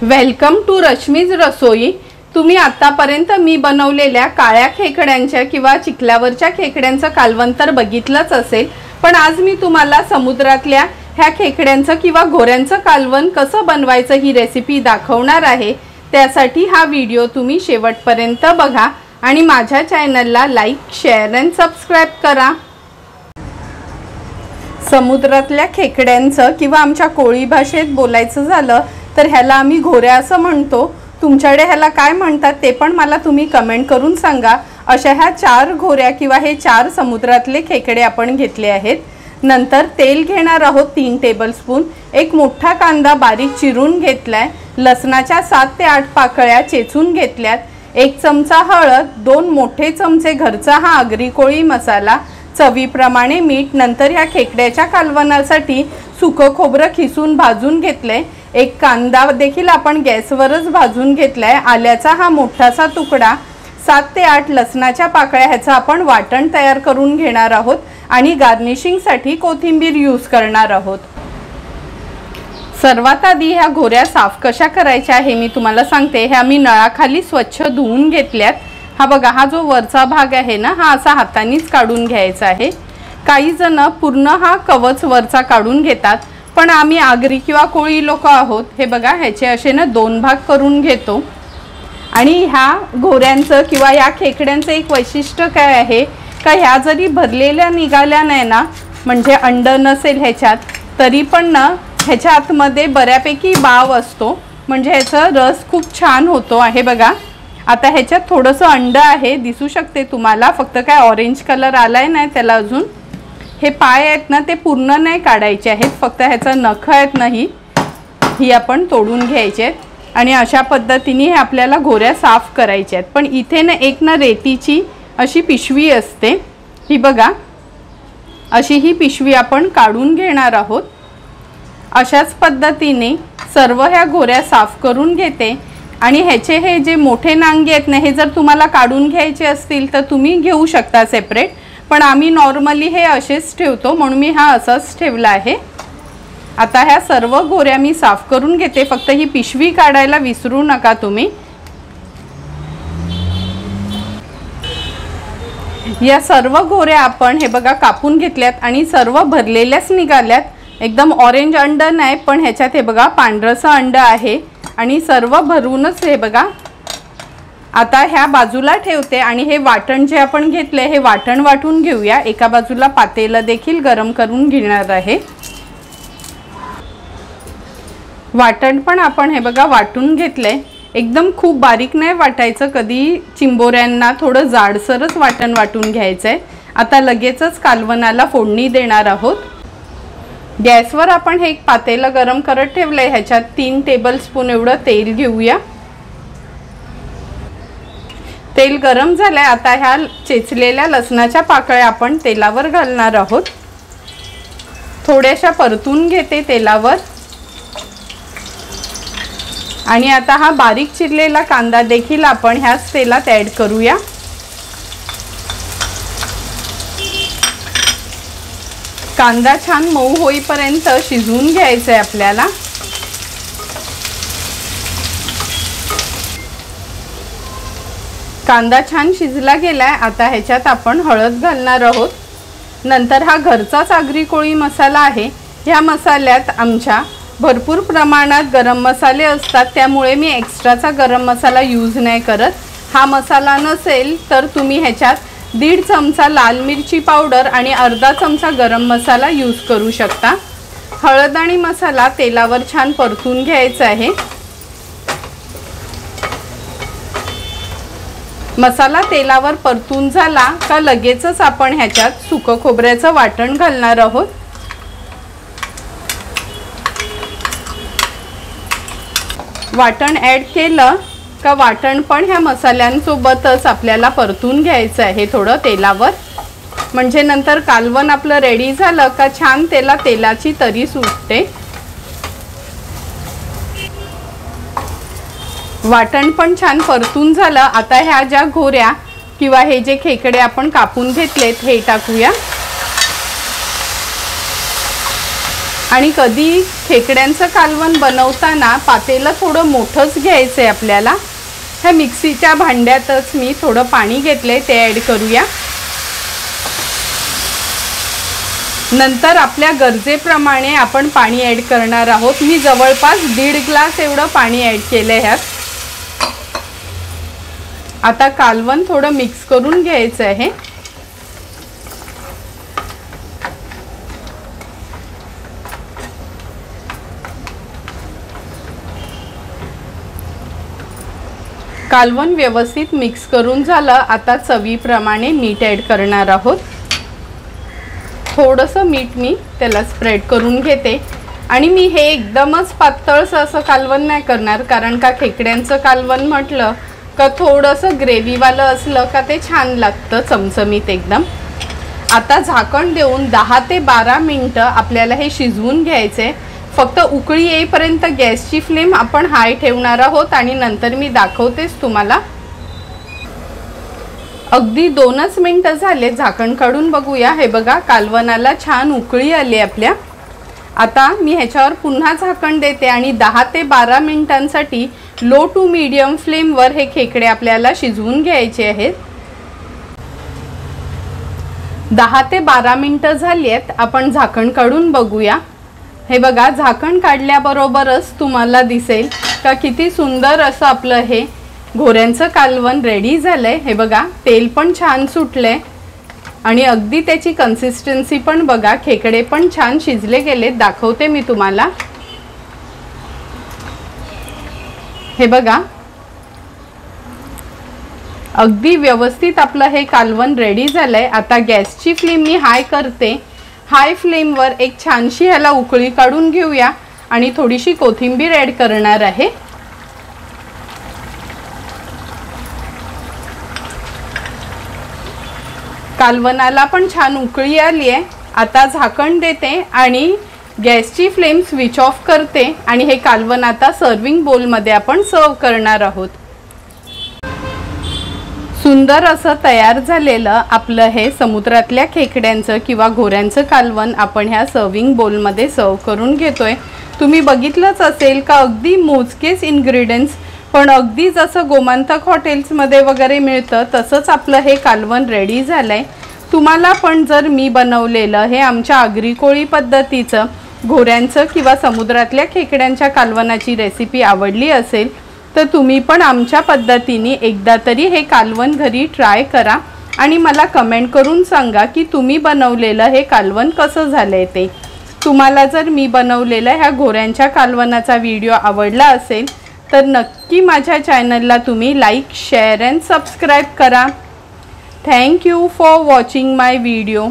Welcome to Rashmi's रसोई। तुम्ही आतापर्यंत मी बनवलेल्या काळ्या खेकड्यांच्या किंवा चिखल्यावरच्या खेकड्यांचं कालवण तर बघितलंच असेल, पण आज मी तुम्हाला समुद्रातल्या ह्या खेकड्यांचं किंवा घोऱ्यांचं कालवण कसं बनवायचं ही रेसिपी दाखवणार आहे। त्यासाठी हा व्हिडिओ तुम्ही शेवटपर्यंत बघा आणि माझ्या चॅनलला लाईक, शेअर आणि सबस्क्राइब करा। समुद्रातल्या खेकड्यांचं किंवा आमच्या कोळी भाषेत बोलायचं झालं तर ह्याला आम्ही घोऱ्या असं म्हणतो। तुमच्याकडे ह्याला काय म्हणतात ते पण मला तुम्ही कमेंट करून सांगा। अशा ह्या 4 घोऱ्या किंवा हे 4 समुद्रातले खेकडे आपण घेतले आहेत। नंतर तेल घेणार आहोत 3 टेबलस्पून। एक मोठा कांदा बारीक चिरून घेतलाय। लसणाच्या 7 ते 8 पाकळ्या चेचून घेतल्यात। 1 चमचा हळद, 2 मोठे चमचे घरचा हा आगरी कोळी मसाला, चवीप्रमाणे मीठ। नंतर ह्या खेकड्याच्या कालवणासाठी सुकं खोबरं खिसून भाजून घेतले। एक कांदा देखील आपण गॅसवरच भाजून घेतलाय। आल्याचा हा मोठासा तुकडा, 7 ते 8 लसणाच्या पाकळ्या, ह्याचं आपण वाटण तयार करून घेणार आहोत आणि गार्निशिंगसाठी कोथिंबीर यूज करणार आहोत। सर्वात आधी ह्या घोऱ्या साफ कशा करायच्या हे मी तुम्हाला सांगते। ह्या मी नळाखाली स्वच्छ धुवून घेतल्यात। हा बघा, हा जो वरचा भाग आहे ना, हा असा हातानेच काढून घ्यायचा आहे। काही जण पूर्ण हा कवच वरचा काढून घेतात, पण आम्ही आगरी किंवा कोळी लोक आहोत। हे बघा, ह्याचे असे ना 2 भाग करून घेतो। आणि ह्या घोऱ्यांचं किंवा ह्या खेकड्यांचं एक वैशिष्ट्य काय आहे का, ह्या जरी भरलेल्या निघाल्या नाही ना, म्हणजे अंड नसेल ह्याच्यात, तरी पण ना ह्याच्या आतमध्ये बऱ्यापैकी बाव असतो, म्हणजे ह्याचा रस खूप छान होतो आहे। बघा, आता ह्याच्यात थोडंसं अंड आहे, दिसू शकते तुम्हाला, फक्त काय ऑरेंज कलर आलाय नाही त्याला अजून। हे पाय आहेत ना ते पूर्ण नाही काढायचे आहेत, फक्त ह्याचा नख आहेत ना ही आपण तोडून घ्यायचे आहेत। आणि अशा पद्धतीने हे आपल्याला घोऱ्या साफ करायच्या आहेत। पण इथे ना एक ना रेतीची अशी पिशवी असते, ही बघा, अशी ही पिशवी आपण काढून घेणार आहोत। अशाच पद्धतीने सर्व ह्या घोऱ्या साफ करून घेते। आणि ह्याचे हे जे मोठे नांगे आहेत ना, हे जर तुम्हाला काढून घ्यायचे असतील तर तुम्ही घेऊ शकता सेपरेट, पण आम्ही नॉर्मली हे असेच ठेवतो म्हणून मी हा असाच ठेवला आहे। आता ह्या सर्व घोऱ्या मी साफ करून घेते, फक्त ही पिशवी काढायला विसरू नका तुम्ही। या सर्व घोऱ्या आपण हे बघा कापून घेतल्यात आणि सर्व भरलेल्याच निघाल्यात। एकदम ऑरेंज अंड नाही, पण ह्याच्यात हे बघा पांढरसं अंड आहे आणि सर्व भरूनच हे बघा। आता ह्या बाजूला ठेवते आणि हे वाटण जे आपण घेतले हे वाटण वाटून घेऊया। एका बाजूला पातेलं देखील गरम करून घेणार आहे। वाटण पण आपण हे बघा वाटून घेतले। एकदम खूप बारीक नाही वाटायचं, कधी चिंबोऱ्यांना थोडं जाडसरच वाटण वाटून घ्यायचंय। आता लगेचच कालवणाला फोडणी देणार आहोत। गॅसवर आपण हे एक पातेलं गरम करत ठेवलंय, ह्याच्यात 3 टेबलस्पून एवढं तेल घेऊया। तेल गरम झालंय, आता ह्या चेचलेल्या लसणाच्या पाकळ्या आपण तेलावर घालणार आहोत। थोड्याशा परतून घेते तेलावर। आणि आता हा बारीक चिरलेला कांदा देखील आपण ह्याच तेलात ॲड करूया। कांदा छान मऊ होईपर्यंत शिजवून घ्यायचा आहे आपल्याला। कांदा छान शिजला गेलाय, आता ह्याच्यात आपण हळद घालणार आहोत। नंतर हा घरचाच आगरी कोळी मसाला आहे। ह्या मसाल्यात आमच्या भरपूर प्रमाणात गरम मसाले असतात, त्यामुळे मी एक्स्ट्राचा गरम मसाला यूज नाही करत। हा मसाला नसेल तर तुम्ही ह्याच्यात 1.5 चमचा लाल मिरची पावडर आणि अर्धा चमचा गरम मसाला यूज करू शकता। हळद आणि मसाला तेलावर छान परतून घ्यायचा आहे। मसाला तेलावर परतून झाला का लगेचच आपण ह्याच्यात सुकं खोबऱ्याचं वाटण घालणार आहोत। वाटण ॲड केलं का वाटण पण ह्या मसाल्यांसोबतच आपल्याला परतून घ्यायचं आहे थोडं तेलावर, म्हणजे नंतर कालवण आपलं रेडी झालं का छान त्याला तेलाची तरी सुटते। वाटण पण छान परतून झालं। आता ह्या ज्या घोऱ्या किंवा हे जे खेकडे आपण कापून घेतलेत हे टाकूया। आणि कधी खेकड्यांचं कालवण बनवताना पातेलं थोडं मोठंच घ्यायचं आहे आपल्याला। ह्या मिक्सीच्या भांड्यातच मी थोडं पाणी घेतले, ते ॲड करूया। नंतर आपल्या गरजेप्रमाणे आपण पाणी ॲड करणार आहोत। मी जवळपास 1.5 ग्लास एवढं पाणी ॲड केलं ह्यात। आता कालवण थोडं मिक्स करून घ्यायचं आहे। कालवण व्यवस्थित मिक्स करून झालं। आता चवीप्रमाणे मीठ ॲड करणार आहोत। थोडंसं मीठ मी त्याला स्प्रेड करून घेते आणि मी हे एकदमच पातळसं असं कालवण नाही करणार, कारण का खेकड्यांचं कालवण म्हटलं का थोडंसं ग्रेव्हीवालं असलं का ते छान लागतं, चमचमीत एकदम। आता झाकण देऊन 10 ते 12 मिनिटं आपल्याला हे शिजवून घ्यायचे। फक्त उकळी येईपर्यंत गॅसची फ्लेम आपण हाय ठेवणार आहोत आणि नंतर मी दाखवतेच तुम्हाला। अगदी 2च मिनिटं झाले, झाकण काढून बघूया। हे बघा, कालवणाला छान उकळी आली आपल्या। आता मी ह्याच्यावर पुन्हा झाकण देते आणि 10 ते 12 मिनिटांसाठी लो टू मीडियम फ्लेमवर हे खेकडे आपल्याला शिजवून घ्यायचे आहेत। 10 ते 12 मिनिटं झाली आहेत, आपण झाकण काढून बघूया। हे बघा, झाकण काढल्याबरोबरच तुम्हाला दिसेल का किती सुंदर असं आपलं हे घोऱ्यांचं कालवण रेडी झालंय। हे बघा, तेल पण छान सुटलंय आणि अगदी त्याची कन्सिस्टन्सी पण बघा, खेकडे पण छान शिजले गेले। दाखवते मी तुम्हाला। हे बघा, अगदी व्यवस्थित आपलं हे कालवण रेडी झालंय। आता गॅसची फ्लेम मी हाय करते। हाय फ्लेमवर एक छानशी ह्याला उकळी काढून घेऊया आणि थोडीशी कोथिंबीर ॲड करणार आहे। कालवणाला पण छान उकळी आली आहे। आता झाकण देते आणि गॅसची फ्लेम स्विच ऑफ करते आणि हे कालवण आता सर्विंग बोलमध्ये आपण सर्व करणार आहोत। सुंदर असं तयार झालेलं आपलं हे समुद्रातल्या खेकड्यांचं किंवा घोऱ्यांचं कालवण आपण ह्या सर्विंग बोलमध्ये सर्व करून घेतोय। तुम्ही बघितलंच असेल का अगदी मोजकेच इन्ग्रेडियंट्स, पण अगदी जसं गोमांतक हॉटेल्समध्ये वगैरे मिळतं तसंच आपलं हे कालवण रेडी झालंय। तुम्हाला पण जर मी बनवलेलं हे आमच्या आगरी कोळी पद्धतीचं घोऱ्यांचं किंवा समुद्रातल्या खेकड्यांच्या कालवणाची रेसिपी आवडली असेल तर तुम्ही पण आमच्या पद्धतीने एकदा तरी हे कालवण घरी ट्राय करा आणि मला कमेंट करून सांगा की तुम्ही बनवलेलं हे कालवण कसं झालंय ते। तुम्हाला जर मी बनवलेलं ह्या घोऱ्यांच्या कालवणाचा व्हिडिओ आवडला असेल तर नक्की माझ्या चॅनलला तुम्ही लाईक, शेअर अँड सबस्क्राईब करा। Thank you for watching my video.